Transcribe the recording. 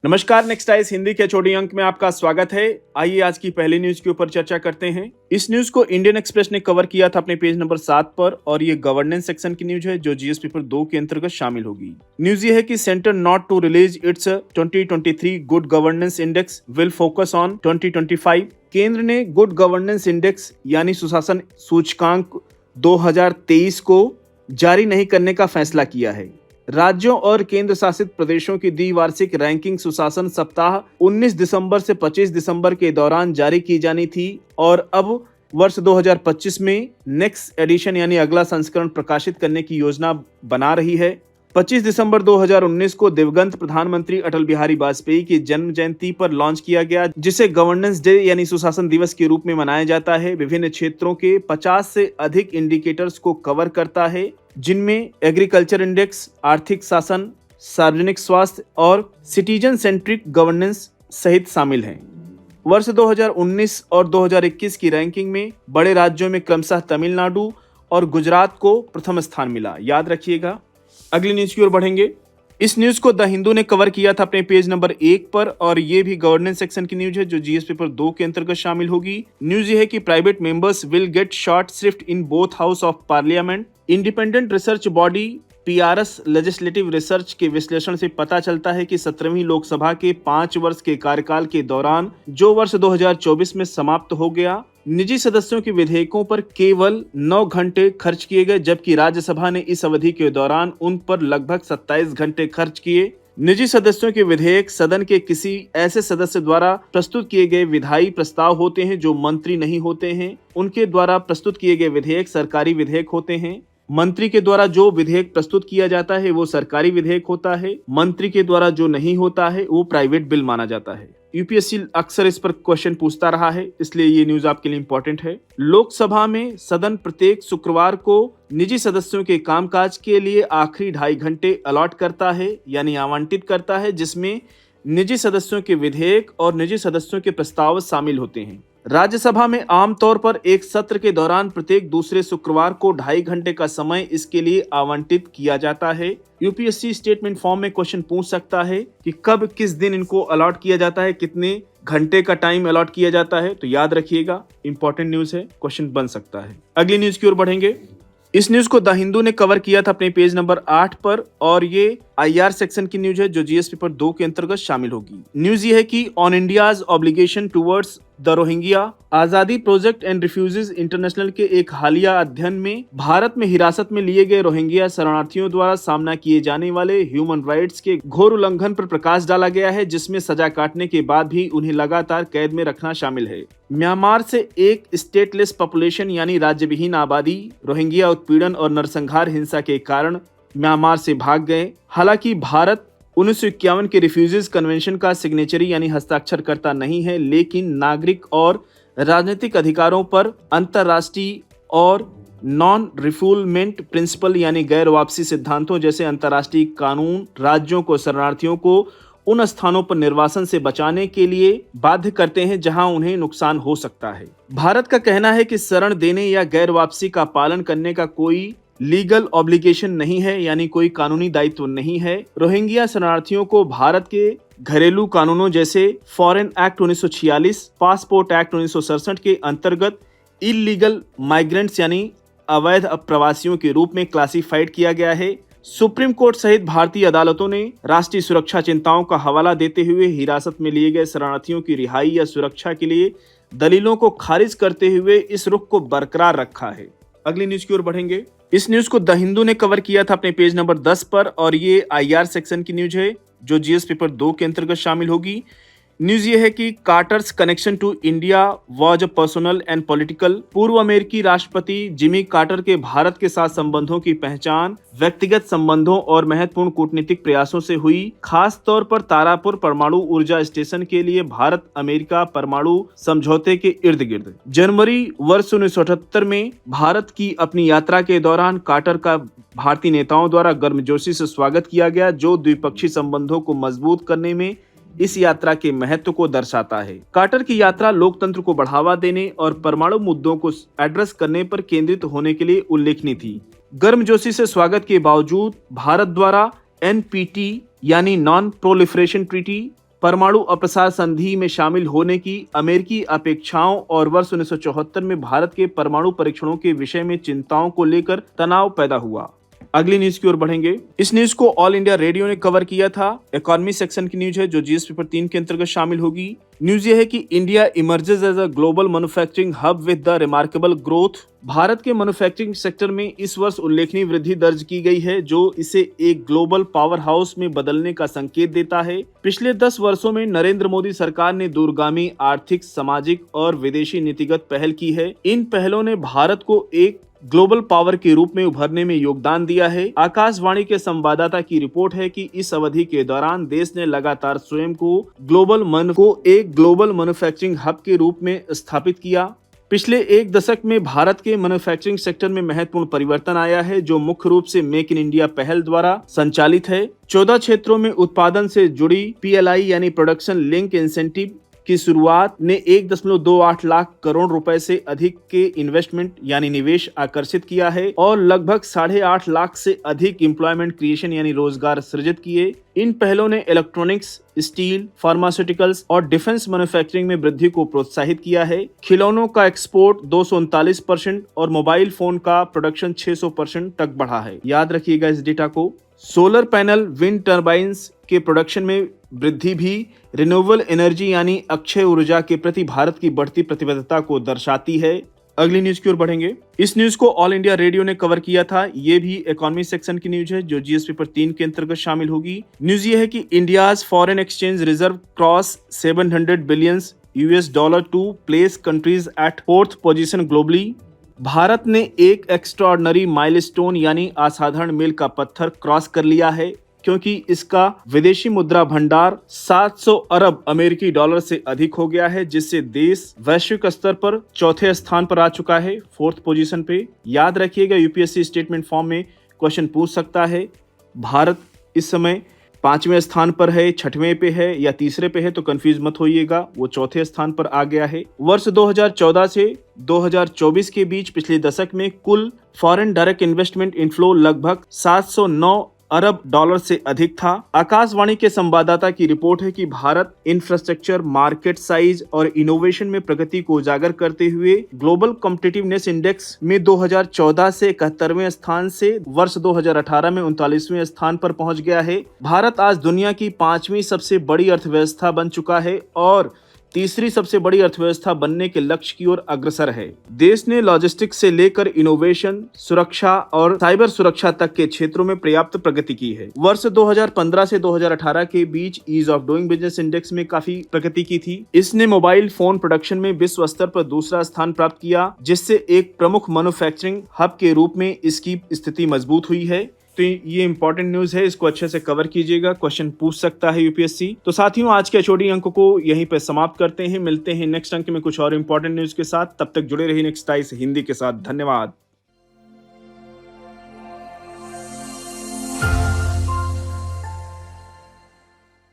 नमस्कार, next eyes Hindi के छोटे अंक में आपका स्वागत है। आइए आज की पहली न्यूज के ऊपर चर्चा करते हैं। इस न्यूज को इंडियन एक्सप्रेस ने कवर किया था अपने पेज नंबर 7 पर और ये गवर्नेंस सेक्शन की न्यूज है जो जीएस पेपर 2 के अंतर्गत शामिल होगी। न्यूज ये है कि centre not to release its 2023 good governance index will focus on 2025। केंद्र ने गुड गवर्नेंस इंडेक्स यानी सुशासन सूचकांक 2023 को जारी नहीं करने का फैसला किया है। राज्यों और केंद्र शासित प्रदेशों की द्विवार्षिक रैंकिंग सुशासन सप्ताह 19 दिसंबर से 25 दिसंबर के दौरान जारी की जानी थी और अब वर्ष 2025 में नेक्स्ट एडिशन यानी अगला संस्करण प्रकाशित करने की योजना बना रही है। 25 दिसंबर 2019 को दिवंगत प्रधानमंत्री अटल बिहारी वाजपेयी की जन्म जयंती पर लॉन्च किया गया, जिसे गवर्नेंस डे यानी सुशासन दिवस के रूप में मनाया जाता है। विभिन्न क्षेत्रों के 50 से अधिक इंडिकेटर्स को कवर करता है, जिनमें एग्रीकल्चर इंडेक्स, आर्थिक शासन, सार्वजनिक स्वास्थ्य और सिटीजन सेंट्रिक गवर्नेंस सहित शामिल हैं। वर्ष 2019 और 2021 की रैंकिंग में बड़े राज्यों में क्रमशः तमिलनाडु और गुजरात को प्रथम स्थान मिला, याद रखिएगा। अगली न्यूज की ओर बढ़ेंगे। इस न्यूज को द हिंदू ने कवर किया था अपने पेज नंबर 1 पर और ये भी गवर्नेंस सेक्शन की न्यूज है जो जीएस पेपर 2 के अंतर्गत शामिल होगी। न्यूज ये है कि private members will get short shift in both house of parliament. Independent research body PRS legislative research के विश्लेषण से पता चलता है कि 17वीं लोकसभा के 5 वर्ष के कार्यकाल के दौरान जो वर्ष 2024 में समाप्त हो गया, निजी सदस्यों के विधेयकों पर केवल 9 घंटे खर्च किए गए, जबकि राज्यसभा ने इस अवधि के दौरान उन पर लगभग 27 घंटे खर्च किए। निजी सदस्यों के विधेयक सदन के किसी ऐसे सदस्य द्वारा प्रस्तुत किए गए विधायी प्रस्ताव होते हैं जो मंत्री नहीं होते हैं। उनके द्वारा प्रस्तुत किए गए विधेयक सरकारी विधेयक होते हैं। मंत्री के द्वारा जो विधेयक प्रस्तुत किया जाता है वो सरकारी विधेयक होता है। मंत्री के द्वारा जो नहीं होता है वो प्राइवेट बिल माना जाता है। यूपीएससी अक्सर इस पर क्वेश्चन पूछता रहा है, इसलिए ये न्यूज आपके लिए इंपॉर्टेंट है। लोकसभा में सदन प्रत्येक शुक्रवार को निजी सदस्यों के कामकाज के लिए आखिरी 2.5 घंटे अलॉट करता है यानी आवंटित करता है, जिसमें निजी सदस्यों के विधेयक और निजी सदस्यों के प्रस्ताव शामिल होते हैं। राज्यसभा में आमतौर पर एक सत्र के दौरान प्रत्येक दूसरे शुक्रवार को 2.5 घंटे का समय इसके लिए आवंटित किया जाता है। यूपीएससी स्टेटमेंट फॉर्म में क्वेश्चन पूछ सकता है कि कब किस दिन इनको अलॉट किया जाता है, कितने घंटे का टाइम अलॉट किया जाता है, तो याद रखिएगा, इंपॉर्टेंट न्यूज है, क्वेश्चन बन सकता है। अगली न्यूज की ओर बढ़ेंगे। इस न्यूज को द हिंदू ने कवर किया था अपने पेज नंबर 8 पर और ये आईआर सेक्शन की न्यूज है जो जीएस पेपर 2 के अंतर्गत शामिल होगी। न्यूज ये है कि on India's obligation towards the Rohingya आजादी प्रोजेक्ट एंड रिफ्यूजीज इंटरनेशनल के एक हालिया अध्ययन में भारत में हिरासत में लिए गए रोहिंग्या शरणार्थियों द्वारा सामना किए जाने वाले ह्यूमन राइट्स के घोर उल्लंघन पर प्रकाश डाला गया है, जिसमें सजा काटने के बाद भी उन्हें लगातार कैद में रखना शामिल है। म्यांमार से एक स्टेटलेस पॉपुलेशन यानी राज्यविहीन आबादी रोहिंग्या उत्पीड़न और नरसंहार हिंसा के कारण म्यांमार से भाग गए। हालांकि भारत 1951 के रिफ्यूजीज कन्वेंशन का सिग्नेचरी यानी हस्ताक्षरकर्ता नहीं है, लेकिन नागरिक और राजनीतिक अधिकारों पर अंतर्राष्ट्रीय और नॉन रिफुलमेंट प्रिंसिपल यानी गैर वापसी सिद्धांतों जैसे अंतर्राष्ट्रीय कानून राज्यों को शरणार्थियों को उन स्थानों पर निर्वासन से बचाने के लिए बाध्य करते हैं जहां उन्हें नुकसान हो सकता है। भारत का कहना है कि शरण देने या गैर वापसी का पालन करने का कोई लीगल ऑब्लिगेशन नहीं है यानी कोई कानूनी दायित्व नहीं है। रोहिंग्या शरणार्थियों को भारत के घरेलू कानूनों जैसे फॉरेन एक्ट 1946, पासपोर्ट एक्ट 1967 के अंतर्गत इलीगल माइग्रेंट्स यानी अवैध प्रवासियों के रूप में क्लासिफाइड किया गया है। सुप्रीम कोर्ट सहित भारतीय अदालतों ने राष्ट्रीय सुरक्षा चिंताओं का हवाला देते हुए हिरासत में लिए गए शरणार्थियों की रिहाई या सुरक्षा के लिए दलीलों को खारिज करते हुए इस रुख को बरकरार रखा है। अगली न्यूज की ओर बढ़ेंगे। इस न्यूज को द हिंदू ने कवर किया था अपने पेज नंबर 10 पर और ये आईआर सेक्शन की न्यूज है जो जीएस पेपर 2 के अंतर्गत शामिल होगी। न्यूज ये है कि Carter's connection to India was a personal and political. पूर्व अमेरिकी राष्ट्रपति जिमी कार्टर के भारत के साथ संबंधों की पहचान व्यक्तिगत संबंधों और महत्वपूर्ण कूटनीतिक प्रयासों से हुई, खास तौर पर तारापुर परमाणु ऊर्जा स्टेशन के लिए भारत अमेरिका परमाणु समझौते के इर्द गिर्द। जनवरी वर्ष 1978 में भारत की अपनी यात्रा के दौरान कार्टर का भारतीय नेताओं द्वारा गर्मजोशी से स्वागत किया गया, जो द्विपक्षीय संबंधों को मजबूत करने में इस यात्रा के महत्व को दर्शाता है। कार्टर की यात्रा लोकतंत्र को बढ़ावा देने और परमाणु मुद्दों को एड्रेस करने पर केंद्रित होने के लिए उल्लेखनीय थी। गर्मजोशी से स्वागत के बावजूद भारत द्वारा एनपीटी यानी नॉन प्रोलिफरेशन ट्रीटी परमाणु अप्रसार संधि में शामिल होने की अमेरिकी अपेक्षाओं और वर्ष 1974 में भारत के परमाणु परीक्षणों के विषय में चिंताओं को लेकर तनाव पैदा हुआ। अगली न्यूज की ओर बढ़ेंगे। इस न्यूज को ऑल इंडिया रेडियो ने कवर किया था। इकोनॉमी सेक्शन की न्यूज है जो जीएस पेपर 3 के अंतर्गत शामिल होगी। न्यूज ये है कि India emerges as a global manufacturing hub with the remarkable growth. भारत के मैन्युफैक्चरिंग सेक्टर में इस वर्ष उल्लेखनीय वृद्धि दर्ज की गई है जो इसे एक ग्लोबल पावर हाउस में बदलने का संकेत देता है। पिछले 10 वर्षों में नरेंद्र मोदी सरकार ने दूरगामी आर्थिक, सामाजिक और विदेशी नीतिगत पहल की है। इन पहलों ने भारत को एक ग्लोबल पावर के रूप में उभरने में योगदान दिया है। आकाशवाणी के संवाददाता की रिपोर्ट है कि इस अवधि के दौरान देश ने लगातार स्वयं को एक ग्लोबल मैन्युफैक्चरिंग हब के रूप में स्थापित किया। पिछले एक दशक में भारत के मैन्युफैक्चरिंग सेक्टर में महत्वपूर्ण परिवर्तन आया है जो मुख्य रूप से मेक इन इंडिया पहल द्वारा संचालित है। 14 क्षेत्रों में उत्पादन से जुड़ी PLI यानी प्रोडक्शन लिंक इंसेंटिव की शुरुआत ने 1.28 लाख करोड़ रुपए से अधिक के इन्वेस्टमेंट यानी निवेश आकर्षित किया है और लगभग 8.5 लाख से अधिक एम्प्लॉयमेंट क्रिएशन यानी रोजगार सृजित किए। इन पहलों ने इलेक्ट्रॉनिक्स, स्टील, फार्मास्यूटिकल्स और डिफेंस मैन्युफैक्चरिंग में वृद्धि को प्रोत्साहित किया है। खिलौनों का एक्सपोर्ट 239% और मोबाइल फोन का प्रोडक्शन 600% तक बढ़ा है। याद रखिएगा इस डेटा को। सोलर पैनल, विंड टर्बाइन्स के प्रोडक्शन में वृद्धि भी रिन्यूएबल एनर्जी यानी अक्षय ऊर्जा के प्रति भारत की बढ़ती प्रतिबद्धता को दर्शाती है। अगली न्यूज की ओर बढ़ेंगे। इस न्यूज को ऑल इंडिया रेडियो ने कवर किया था। ये भी इकोनॉमी सेक्शन की न्यूज है जो जीएस पेपर 3 के अंतर्गत शामिल होगी। न्यूज ये है कि India's foreign exchange reserve cross $700 billion to place countries at 4th position globally. भारत ने एक एक्स्ट्राऑर्डिनरी माइलस्टोन यानी असाधारण मील का पत्थर क्रॉस कर लिया है क्योंकि इसका विदेशी मुद्रा भंडार 700 अरब अमेरिकी डॉलर से अधिक हो गया है जिससे देश वैश्विक स्तर पर चौथे स्थान पर आ चुका है, 4th पोजीशन पे। याद रखिएगा यूपीएससी स्टेटमेंट फॉर्म में क्वेश्चन पूछ सकता है। भारत इस समय 5वें स्थान पर है, 6वें पे है या तीसरे पे है तो कंफ्यूज मत होइएगा, वो चौथे स्थान पर आ गया है। वर्ष 2014 से 2024 के बीच पिछले दशक में कुल फॉरेन डायरेक्ट इन्वेस्टमेंट इनफ्लो लगभग 709 अरब डॉलर से अधिक था। आकाशवाणी के संवाददाता की रिपोर्ट है कि भारत इंफ्रास्ट्रक्चर, मार्केट साइज और इनोवेशन में प्रगति को उजागर करते हुए ग्लोबल कॉम्पिटिटिवनेस इंडेक्स में 2014 से 71वें स्थान से वर्ष 2018 में 39वें स्थान पर पहुंच गया है। भारत आज दुनिया की 5वीं सबसे बड़ी अर्थव्यवस्था बन चुका है और तीसरी सबसे बड़ी अर्थव्यवस्था बनने के लक्ष्य की ओर अग्रसर है। देश ने लॉजिस्टिक्स से लेकर इनोवेशन, सुरक्षा और साइबर सुरक्षा तक के क्षेत्रों में पर्याप्त प्रगति की है। वर्ष 2015 से 2018 के बीच ease of doing business index में काफी प्रगति की थी। इसने मोबाइल फोन प्रोडक्शन में विश्व स्तर पर दूसरा स्थान प्राप्त किया जिससे एक प्रमुख मैन्युफैक्चरिंग हब के रूप में इसकी स्थिति मजबूत हुई है। तो ये इंपॉर्टेंट न्यूज है, इसको अच्छे से कवर कीजिएगा, क्वेश्चन पूछ सकता है यूपीएससी। तो साथियों आज के HOD अंक को यहीं पे समाप्त करते हैं। मिलते हैं नेक्स्ट अंक में कुछ और इंपॉर्टेंट न्यूज के साथ। तब तक जुड़े रहिए नेक्स्ट टाइस हिंदी के साथ। धन्यवाद।